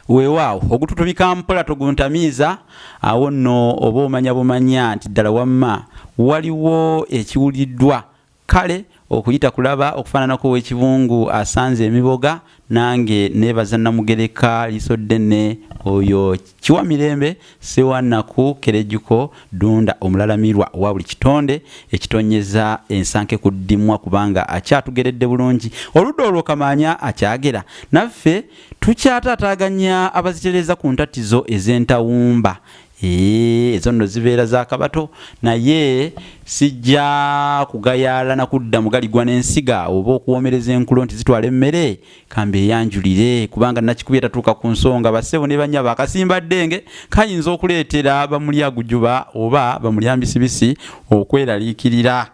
Weewaawo ogututubika mpola toguntamiiza awo nno oba omanya bumanya nti ddala wamma waliwo ekiwuliddwa kale okuyita kulaba okufaananako w'ekibungu asanze emiboga nange neebaza Namugereka Lisoddene oyo Kiwa Mirembe Ssewannaku Kerejjuko Dunda omulalamirwa wa buli kitonde ekitonyeza ensanke kuddimwa kubanga akyatugeredde bulungi oludda olwo Kamaanya akyagera naffe tukyataataaganya abazitereza ku ntattizo ez'entawumba ezo nno zibeera za kabato naye sijja kugayaala na kudda mugaligwa n'ensiga oba okuwomereza enkulo nti zitwala emmere kambe eyanjulire kubanga nakikubye tatuuka ku nsonga bassebo ne bannyabo akasimba ddenge kayinza okuleetera bamulya gujuba oba bamulya mbisibisi okweraliikirira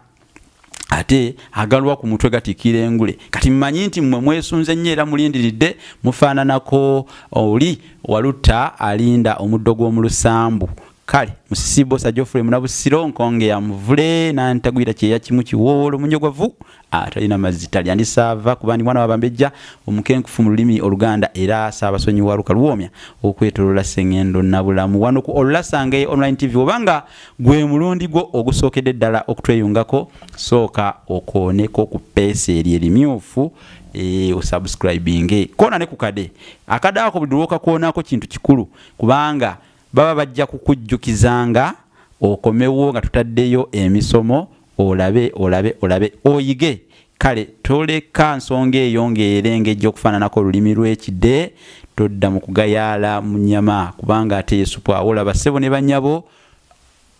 ate agalwa ku mutwe gatikira engule kati mmanyi nti mmwe mwesunze nnyo era mulindiridde mufaananako oli walutta alinda omuddo gw'omulusambu kale musisibo Sajofre Munabusiro nkonge ya muvule nantagwira kyeya kimu kiwoolo munyogwavu atalina mazita lyandisava kubandi mwana wabambejja omukenkufu mu lulimi Oluganda era Saabasonyi wa Luka Luwomya okwetolola Sengendo Nabulamu wano ku Olusange Online TV obanga gwe mulundi gwo ogusookedde ddala okutweyungako sooka okooneko ku peesi erimyufu osubscribinge kona ne kukade akada ako buduwoka kuonako kintu kikulu kubanga baba bajja kukujjukizanga okomewo nga tutaddeyo emisomo olabe oyige kale toleka nsonga eyo ng'erengejja okufaananako olulimi lw'ekidde todda mu kugayaala mu nnyama kubanga ate Yesupu awola bassebo ne bannyabo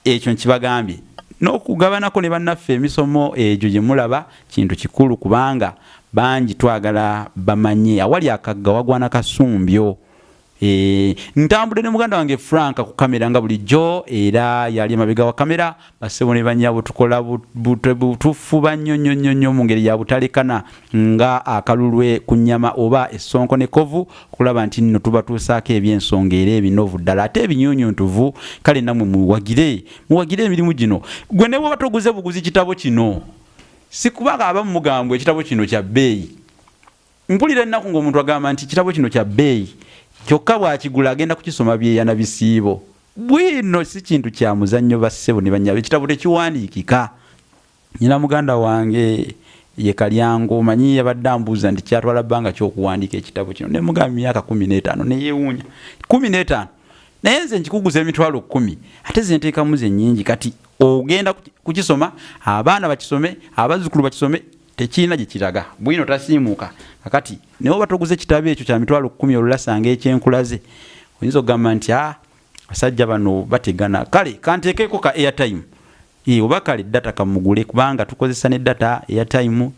ekyo nkibagambye n'okugabanako ne bannaffe emisomo egyo gye mulaba kintu kikulu kubanga bangi twagala bamanye awali akagga wagwana kasumbyo ntambudde ne muganda wange Frank ku kamera nga bulijjo era yali amabega wa kamera bassebo ne bannyabo tukola butufuba nnyo mu ngeri ya butalekana nga akalulwe ku nnyama oba essonko ne kovu kulaba nti nno tubatuusaako ebyensonga era ebinovu ddala ate ebinyonyontuvu kale nammwe muwagire emirimu gino gwe ne bwoba toguze buguzi kitabo kino sikubanga abamu mugambwe ekitabo kino kya bbeeyi mpulira ennaku ng'omuntu agamba nti ekitabo kino kya bbeeyi kyokka bwakigula agenda kukisoma byeyana bisiibo bwino si kintu kya muzannyo bassebo ne bannyabo ekitabo tekiwandiikika nyina muganda wange ye Kalyango manyi yabadde ambuuza nti kyatwala bbanga ky'okuwandiika ekitabo kino ne mugamba myaka 15 ne yeewuunya 15 naye nze nkikuguza emitwalo 10 ate zenteekamu ze nnyingi kati ogenda kukisoma abaana bakisome abazzukulu bakisome tekina gye kiraga bwino tasiimuuka kakati newo batoguze kitabo ekyo kya mitwalo 10 Olusange ekyenkulaze oyinza okugamba nti basajja bano bategana kale kanteekeko ka airtime oba kale data kamugule kubanga tukozesa ne data airtime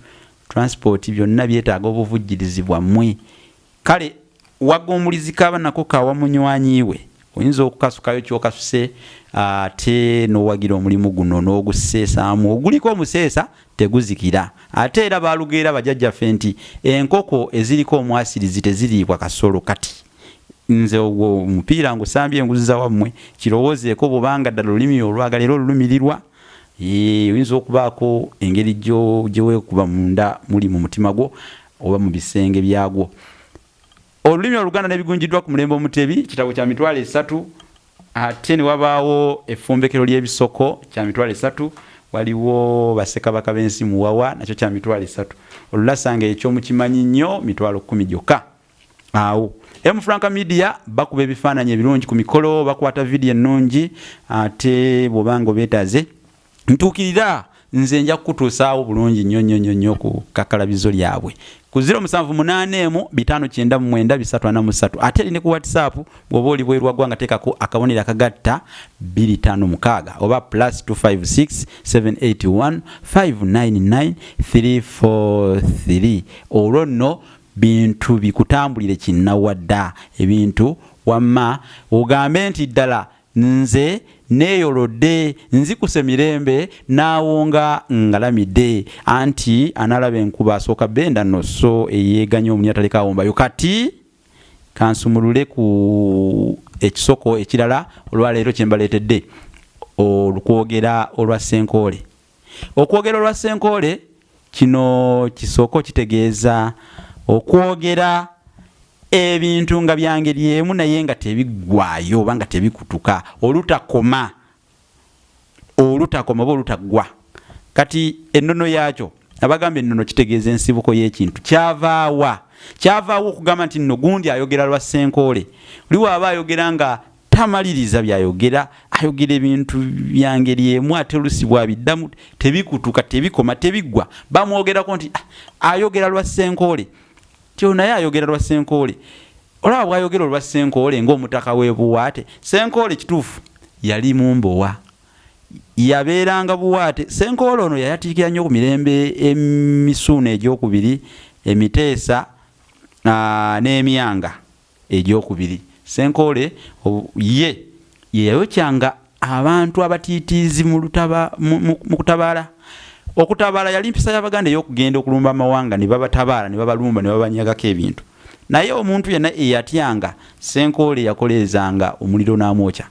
transport byonna byetaaga obuvujjirizi bwammwe kale wagomulizika abanako kawa munywanyiwe oyinza okukasukayo kyokasuse ate n'owagira omulimu guno n'oguseesaamu oguliko omuseesa teguzikira ate era baalugeera bajjajjaffe nti enkoko eziriko omwasirizi teziriibwa kasolo kati nze ogwo omupiira ngusambye enguziza wammwe kirowoozeeko bwobanga ddala olulimi olwagala era olulumirirwa oyinza okubaako engeri gye weekuba munda muli mu mutima gwo oba mu bisenge byagwo olulimi Oluganda nebigunjiddwa ku mulembe Omutebi kitabo kya mitwalo 3 ate ne wabaawo effumbekero ly'ebisoko kya mitwalo 3 waliwo Bassekabaka b'ensi muwawa nakyo kya mitwalo 3 Olusange ekyomukimanyi nnyo mitwalo 10 gyokka awo Franka Media bakuba ebifaananyi ebirungi ku mikolo bakwata video ennungi ate bw'obanga beetaze ntuukirira nze nja kukutuusaawo bulungi nnyo ku kakalabizo lyabwe ku 0784 ate line ku WhatsApp bwoba oli bwerwa gwanga tekako akabonera akagatta 256 oba +256 781 599 343 olwo nno bintu bikutambulire kinnawadda ebintu wamma ogambe nti ddala nze neeyolodde nzikuse mirembe naawonga ngalamidde anti analaba enkuba asooka benda nno so eyeeganya omunya talekaawombayo kati kansumulule ku ekisoko ekirala olwaleero kyembaleetedde olukwogera olwa Ssenkoole. Okwogera olwa Ssenkoole kino kisoko kitegeeza okwogera ebintu nga byangeri emu naye nga tebiggwayo oba nga tebikutuka olutakoma oba olutaggwa. Kati ennono yakyo abagamba ennono kitegeeza ensibuko y'ekintu kyavaawa okugamba nti nno gundi ayogera lwa Ssenkoole oli waaba ayogera nga tamaliriza byayogera ayogera ebintu byangeri emu ate olusi bwabiddamu tebikutuka tebikoma tebiggwa bamwogerako nti ayogera lwa Ssenkoole kyo naye ayogera lwa Ssenkoole olaba bwayogera olwa Ssenkoole ng'omutaka w'e Buwaate. Ssenkoole kituufu yali mu Mbowa yabeeranga Buwaate. Ssenkoole ono yayatiikira nnyo ku mirembe emisuuna egyokubiri Emiteesa n'Emyanga egyokubiri. Ssenkoole ye yayokyanga abantu abatiitiizi mu kutabaala. Okutabaala yali mpisa y'Abaganda ey'okugenda okulumba amawanga ne babatabaala ne babalumba ne babanyagako ebintu. Naye omuntu yenna eyatyanga Ssenkoole yakoleezanga omuliro n'amwokya.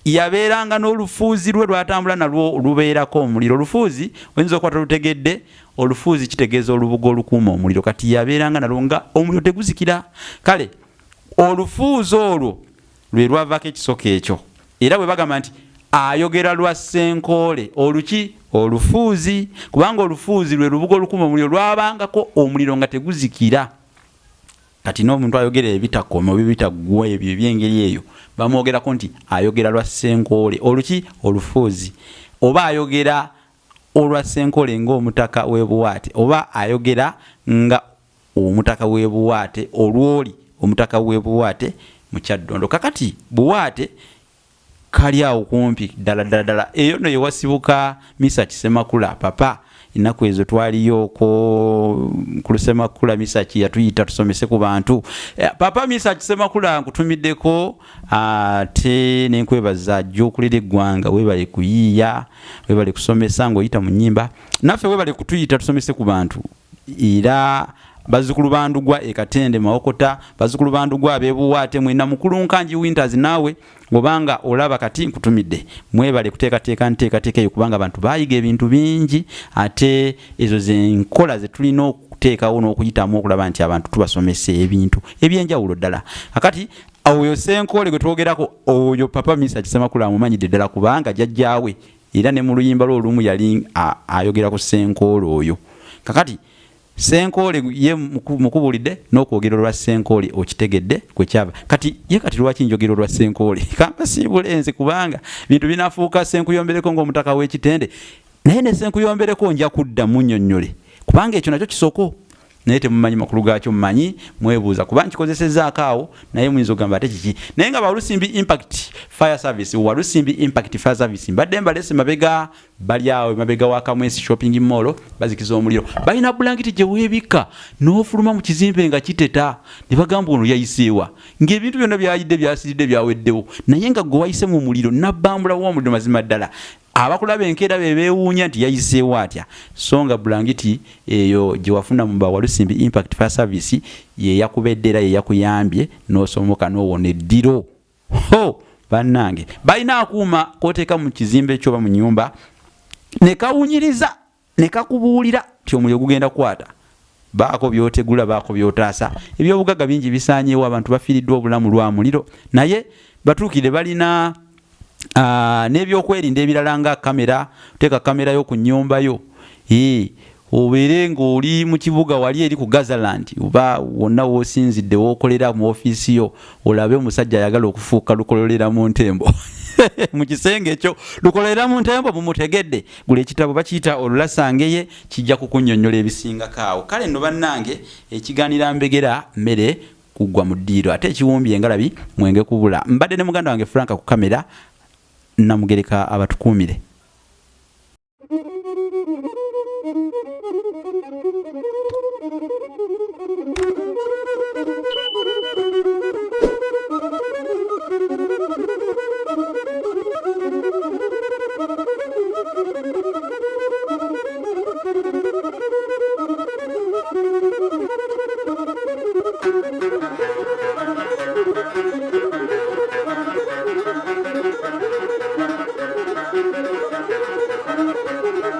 Yabeeranga n'olufuuzi lwe lwatambula nalwo lubeerako omuliro. Olufuuzi oyinza okuba tolutegedde, olufuuzi kitegeeza olubugo olukuuma omuliro. Kati yabeeranga nalwo nga omuliro teguzikira. Kale olufuuzi olwo lwe lwavaako ekisoko ekyo. Era bwe bagamba nti ayogera lwa Ssenkoole oluki olufuuzi kubanga olufuuzi lwe lubugo olukuuma omuliro lwabangako omuliro nga teguzikira. Kati n'omuntu ayogera ebitakoma ebitaggwa ebyo ebyengeri eyo bamwogerako nti ayogera lwa Ssenkoole oluki olufuuzi oba ayogera olwa Ssenkoole ng'omutaka w'e Buwaate oba ayogera nga omutaka w'e Buwaate olwoli omutaka w'e Buwaate mu Kyaddondo. Kakati Buwaate kali awo kumpi ddala eyo no yewasibuka Misa Kisemakula papa ennaku ezo twaliyo ku Lusemakula Misa yatuyita tusomese ku bantu. Papa Misa Kisemakula nkutumiddeko ate nenkwebaza ajjookulira eggwanga webale kuyiiya webale kusomesa ng'oyita mu nnyimba naffe webale kutuyita tusomese ku bantu. Era bazukulu bandugwa ekatende Mawokota bazukulu bandugwa ab'e Buwaate mwena mukulu Nkanji Winters naawe ngobanga olaba kati nkutumidde mwebale kuteekateeka eyo kubanga abantu bayiga ebintu bingi ate ezo zenkola zetulina okuteekawo n'okuyitamu okulaba nti abantu tubasomesa ebintu ebyenjawulo ddala. Akati oyo Ssenkoole gwe twogerako oyo Papa Misa Kisemakula amumanyidde ddala kubanga jjajjaawe era ne mu luyimba lwe olumu yali ayogera ku Ssenkoole oyo. Kakati Ssenkoole ye mukubulidde n'okwogera lwa Ssenkoole okitegedde kwe kyava. Kati lwaki njogera lwa Ssenkoole kamba siibulenzi kubanga bintu binafuuka Ssenkuyombereko ng'omutaka w'ekitende naye ne Ssenkuyombereko nja kudda munnyonnyole kubanga ekyo nakyo kisoko naye temumanyi makulu gaakyo mumanyi mwebuuza kuba nkikozesezzaako awo naye muyinza okugamba ate kiki. Naye nga Walusimbi Impact Fire Service Walusimbi Impact Fire Service mbadde mbalese mabega bali awo mabega wa Kamwesi Shopping Mall bazikiza omuliro balina bulangiti gye weebika n'ofuluma mu kizimbe nga kiteta ne bagamba ono yayiseewa ng'ebintu byonna byayidde byasiridde byaweddewo naye nga gwe wayise mu muliro nabbambula w'omuliro mazima ddala. Abakulaba enkeera beewuunya nti yayiseewo atya so nga bulangiti eyo gye wafuna mu Walusimbi Impact Fire Service ye yakubeddera ye yakuyambye n'osomoka n'owona eddiro. Bannange balina akuuma kooteeka mu kizimbe ekyo oba mu nnyumba ne kawunyiriza ne kakubuulira ti omuliro gugenda kukwata. Baako byotegula baako byotaasa ebyobugagga bingi bisaanyeewo abantu bafiiriddwa obulamu lwa muliro naye batuukire balina n'ebyokwerinda ebirala nga kamera teeka kamera yo ku nnyumba yo obeere ng'oli mu kibuga wali eri ku Gazaland oba wonna w'osinzidde w'okolera mu ofiisi yo olabe omusajja ayagala okufuuka lukololera mu ntembo mu kisenge ekyo lukolera mu ntembo mumutegedde gula ekitabo bakiyita Olulasangeye kijja kukunnyonnyola ebisingako awo. Kale nno bannange ekiganira mbegera mmere kuggwa mu ddiiro ate ekiwumbi engalabi mwenge kubula. Mbadde ne muganda wange Franka ku kamera Namugereka abatukuumire.